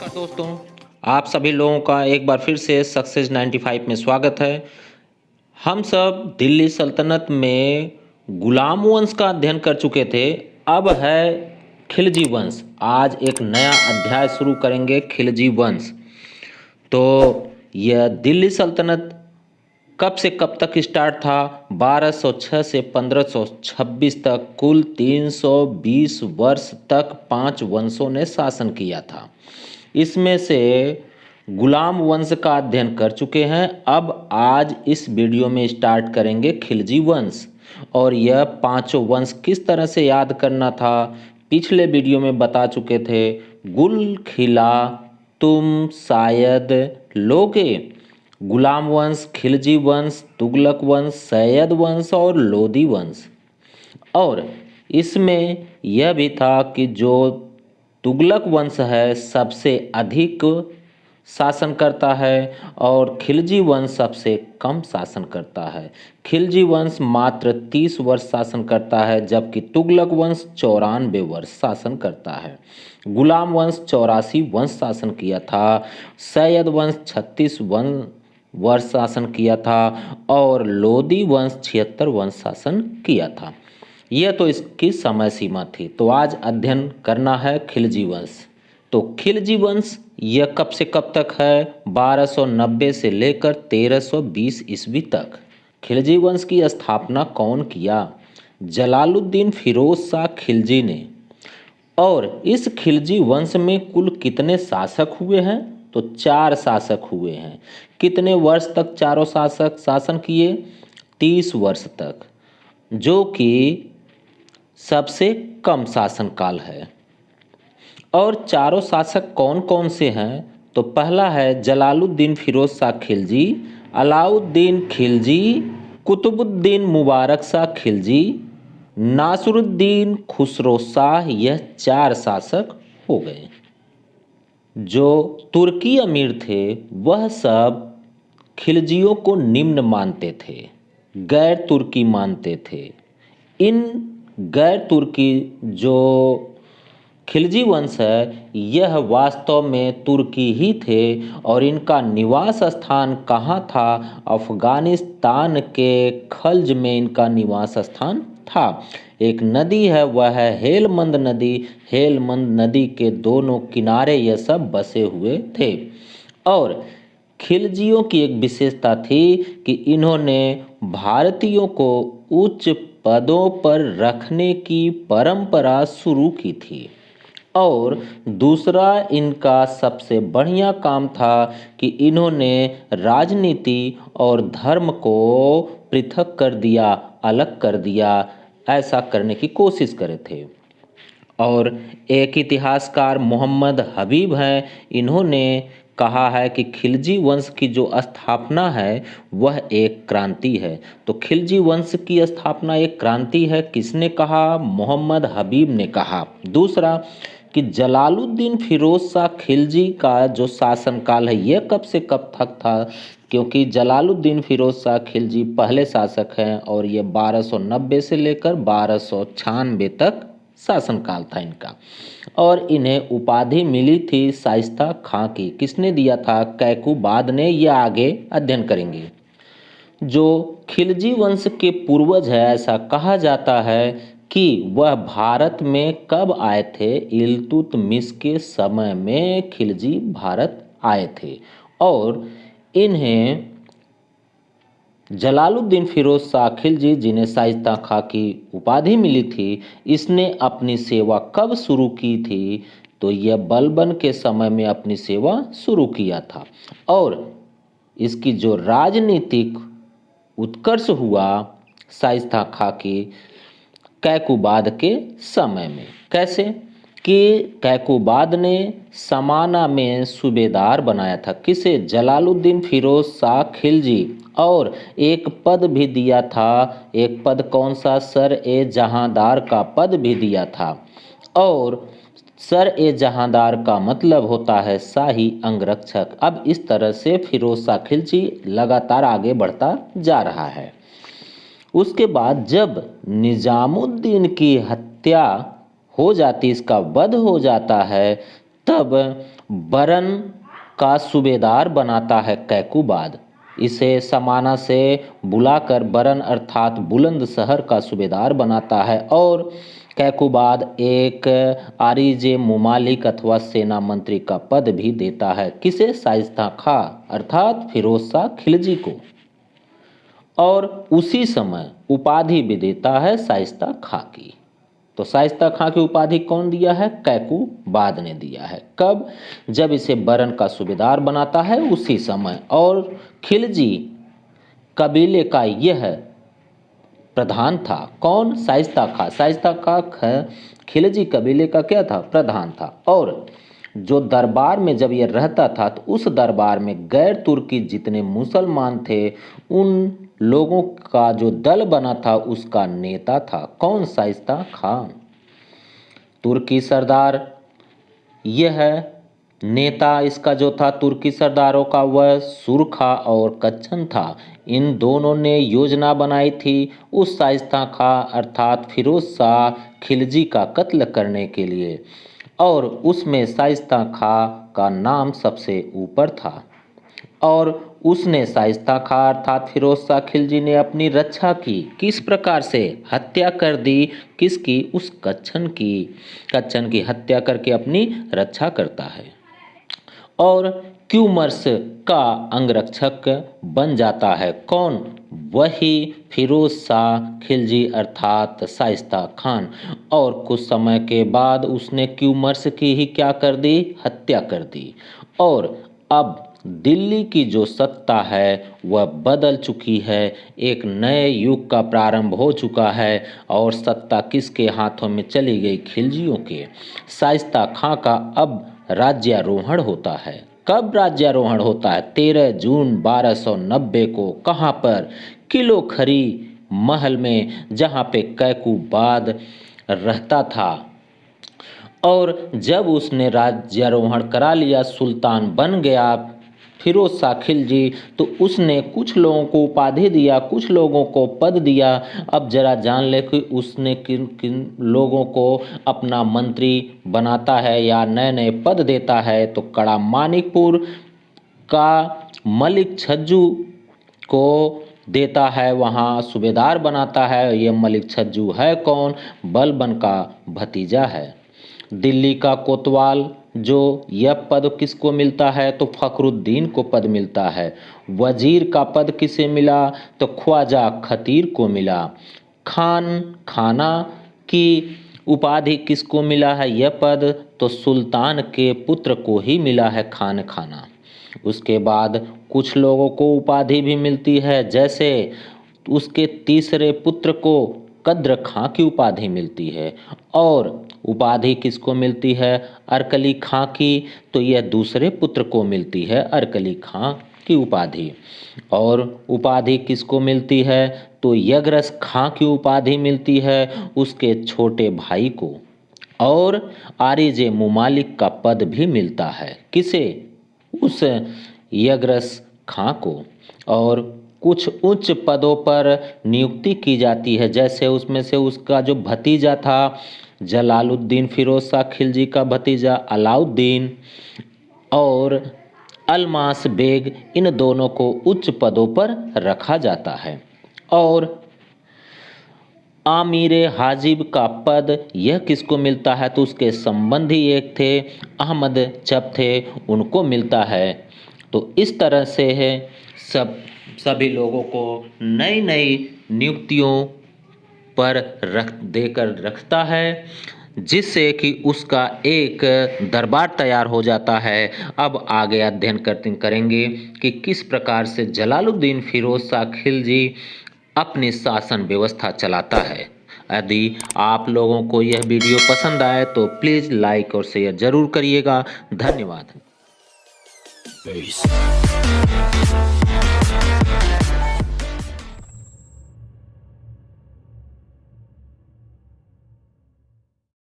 नमस्कार दोस्तों, आप सभी लोगों का एक बार फिर से सक्सेस 95 में स्वागत है। हम सब दिल्ली सल्तनत में गुलाम वंश का अध्ययन कर चुके थे। अब है खिलजी वंश। आज एक नया अध्याय शुरू करेंगे, खिलजी वंश। तो यह दिल्ली सल्तनत कब से कब तक स्टार्ट था? 1206 से 1526 तक कुल 320 वर्ष तक 5 वंशों ने शासन किया था। इसमें से गुलाम वंश का अध्ययन कर चुके हैं। अब आज इस वीडियो में स्टार्ट करेंगे खिलजी वंश। और यह पांचों वंश किस तरह से याद करना था, पिछले वीडियो में बता चुके थे। गुल खिला तुम शायद लोगे। गुलाम वंश, खिलजी वंश, तुगलक वंश, सैयद वंश और लोदी वंश। और इसमें यह भी था कि जो तुगलक वंश है सबसे अधिक शासन करता है और खिलजी वंश सबसे कम शासन करता है। खिलजी वंश मात्र 30 वर्ष शासन करता है, जबकि तुगलक वंश 94 वर्ष शासन करता है। गुलाम वंश 84 वर्ष शासन किया था। सैयद वंश 36 वर्ष शासन किया था और लोदी वंश 76 वर्ष शासन किया था। यह तो इसकी समय सीमा थी। तो आज अध्ययन करना है खिलजी वंश। तो खिलजी वंश यह कब से कब तक है? 1290 से लेकर 1320 ईस्वी तक। खिलजी वंश की स्थापना कौन किया? जलालुद्दीन फिरोज शाह खिलजी ने। और इस खिलजी वंश में कुल कितने शासक हुए हैं? तो 4 शासक हुए हैं। कितने वर्ष तक चारों शासक शासन किए? 30 वर्ष तक, जो कि सबसे कम शासनकाल है। और चारों शासक कौन कौन से हैं? तो पहला है जलालुद्दीन फिरोज शाह खिलजी, अलाउद्दीन खिलजी, कुतुबुद्दीन मुबारक शाह खिलजी, नासरुद्दीन खुसरो शाह। यह 4 शासक हो गए। जो तुर्की अमीर थे वह सब खिलजियों को निम्न मानते थे, गैर तुर्की मानते थे। इन गैर तुर्की जो खिलजी वंश है यह वास्तव में तुर्की ही थे और इनका निवास स्थान कहाँ था? अफगानिस्तान के खल्ज में इनका निवास स्थान था। एक नदी है वह है हेलमंद नदी। हेलमंद नदी के दोनों किनारे यह सब बसे हुए थे। और खिलजियों की एक विशेषता थी कि इन्होंने भारतीयों को उच्च पदों पर रखने की परंपरा शुरू की थी। और दूसरा इनका सबसे बढ़िया काम था कि इन्होंने राजनीति और धर्म को पृथक कर दिया, अलग कर दिया। ऐसा करने की कोशिश करे थे। और एक इतिहासकार मोहम्मद हबीब हैं, इन्होंने कहा है कि खिलजी वंश की जो स्थापना है वह एक क्रांति है। तो खिलजी वंश की स्थापना एक क्रांति है, किसने कहा? मोहम्मद हबीब ने कहा। दूसरा कि जलालुद्दीन फिरोज शाह खिलजी का जो शासनकाल है यह कब से कब तक था? क्योंकि जलालुद्दीन फिरोज शाह खिलजी पहले शासक हैं और ये 1290 से लेकर 1296 तक शासनकाल था इनका। और इन्हें उपाधि मिली थी शाइस्ता खां की। किसने दिया था? कैकुबाद ने। यह आगे अध्ययन करेंगे। जो खिलजी वंश के पूर्वज है ऐसा कहा जाता है कि वह भारत में कब आए थे? इल्तुतमिश के समय में खिलजी भारत आए थे। और इन्हें जलालुद्दीन फिरोज शाह खिलजी, जिन्हें शाइस्ता खां की उपाधि मिली थी, इसने अपनी सेवा कब शुरू की थी? तो यह बलबन के समय में अपनी सेवा शुरू किया था। और इसकी जो राजनीतिक उत्कर्ष हुआ शाइस्ता खां की कैकुबाद के समय में। कैसे? कि कैकुबाद ने समाना में सूबेदार बनाया था। किसे? जलालुद्दीन फिरोज शाह खिलजी। और एक पद भी दिया था। एक पद कौन सा? सर ए जहांदार का पद भी दिया था। और सर ए जहांदार का मतलब होता है शाही अंगरक्षक। अब इस तरह से फिरोज शाह खिलजी लगातार आगे बढ़ता जा रहा है। उसके बाद जब निजामुद्दीन की हत्या हो जाती, इसका वध हो जाता है, तब बरन का सूबेदार बनाता है कैकुबाद। इसे समाना से बुलाकर बरन अर्थात बुलंदशहर का सूबेदार बनाता है और कैकुबाद एक आरिजे मुमालिक अथवा सेना मंत्री का पद भी देता है। किसे? शाइस्ता खां अर्थात फिरोज शाह खिलजी को। और उसी समय उपाधि भी देता है शाइस्ता खां की। तो शाइस्ता खां की उपाधि कौन दिया है? कैकुबाद ने दिया है। कब? जब इसे बरन का सूबेदार बनाता है उसी समय। और खिलजी कबीले का यह प्रधान था। कौन? शाइस्ता खां। शाइस्ता खां खिलजी कबीले का क्या था? प्रधान था। और जो दरबार में जब यह रहता था तो उस दरबार में गैर तुर्की जितने मुसलमान थे उन लोगों का जो दल बना था उसका नेता था। कौन? शाइस्ता खां। तुर्की सरदार यह नेता इसका जो था तुर्की सरदारों का वह सुरखा और कच्छन था। इन दोनों ने योजना बनाई थी उस शाइस्ता खां अर्थात फिरोज शाह खिलजी का कत्ल करने के लिए। और उसमें शाइस्ता खां का नाम सबसे ऊपर था। और उसने शाइस्ता खां अर्थात फिरोज शाह खिलजी ने अपनी रक्षा की। किस प्रकार से? हत्या कर दी। किसकी? उस कच्छन की। कच्छन की हत्या करके अपनी रक्षा करता है और क्यूमर्स का अंगरक्षक बन जाता है। कौन? वही फिरोज शाह खिलजी अर्थात शाइस्ता खां। और कुछ समय के बाद उसने क्यूमर्स की ही क्या कर दी? हत्या कर दी। और अब दिल्ली की जो सत्ता है वह बदल चुकी है। एक नए युग का प्रारंभ हो चुका है और सत्ता किसके हाथों में चली गई? खिलजियों के। शाइस्ता खां का अब राज्यारोहण होता है। कब राज्यारोहण होता है? 13 जून 1290 को। कहाँ पर? किलो खरी महल में, जहाँ पे कैकुबाद रहता था। और जब उसने राज्यारोहण करा लिया, सुल्तान बन गया फिरोज शाह खिलजी, तो उसने कुछ लोगों को उपाधि दिया, कुछ लोगों को पद दिया। अब जरा जान ले कि उसने किन किन लोगों को अपना मंत्री बनाता है या नए नए पद देता है। तो कड़ा मानिकपुर का मलिक छज्जू को देता है, वहाँ सूबेदार बनाता है। ये मलिक छज्जू है कौन? बलबन का भतीजा है। दिल्ली का कोतवाल जो यह पद किसको मिलता है? तो फखरुद्दीन को पद मिलता है। वजीर का पद किसे मिला? तो ख्वाजा खतीर को मिला। खाना की उपाधि किसको मिला है यह पद? तो सुल्तान के पुत्र को ही मिला है खाना। उसके बाद कुछ लोगों को उपाधि भी मिलती है, जैसे उसके तीसरे पुत्र को कद्र खां की उपाधि मिलती है। और उपाधि किसको मिलती है? अरकली खां की। तो यह दूसरे पुत्र को मिलती है अरकली खां की उपाधि। और उपाधि किसको मिलती है? तो यगरस खां की उपाधि मिलती है उसके छोटे भाई को। और आरिजे मुमालिक का पद भी मिलता है। किसे? उस यगरस खां को। और कुछ उच्च पदों पर नियुक्ति की जाती है, जैसे उसमें से उसका जो भतीजा था जलालुद्दीन, फिरोज शाह खिलजी का भतीजा अलाउद्दीन और अलमास बेग, इन दोनों को उच्च पदों पर रखा जाता है। और आमिर हाजिब का पद यह किसको मिलता है? तो उसके संबंधी एक थे अहमद चप थे, उनको मिलता है। तो इस तरह से है सभी लोगों को नई नई नियुक्तियों पर देकर रखता है, जिससे कि उसका एक दरबार तैयार हो जाता है। अब आगे अध्ययन करेंगे कि किस प्रकार से जलालुद्दीन फिरोज शाह खिलजी अपनी शासन व्यवस्था चलाता है। यदि आप लोगों को यह वीडियो पसंद आए तो प्लीज़ लाइक और शेयर जरूर करिएगा। धन्यवाद।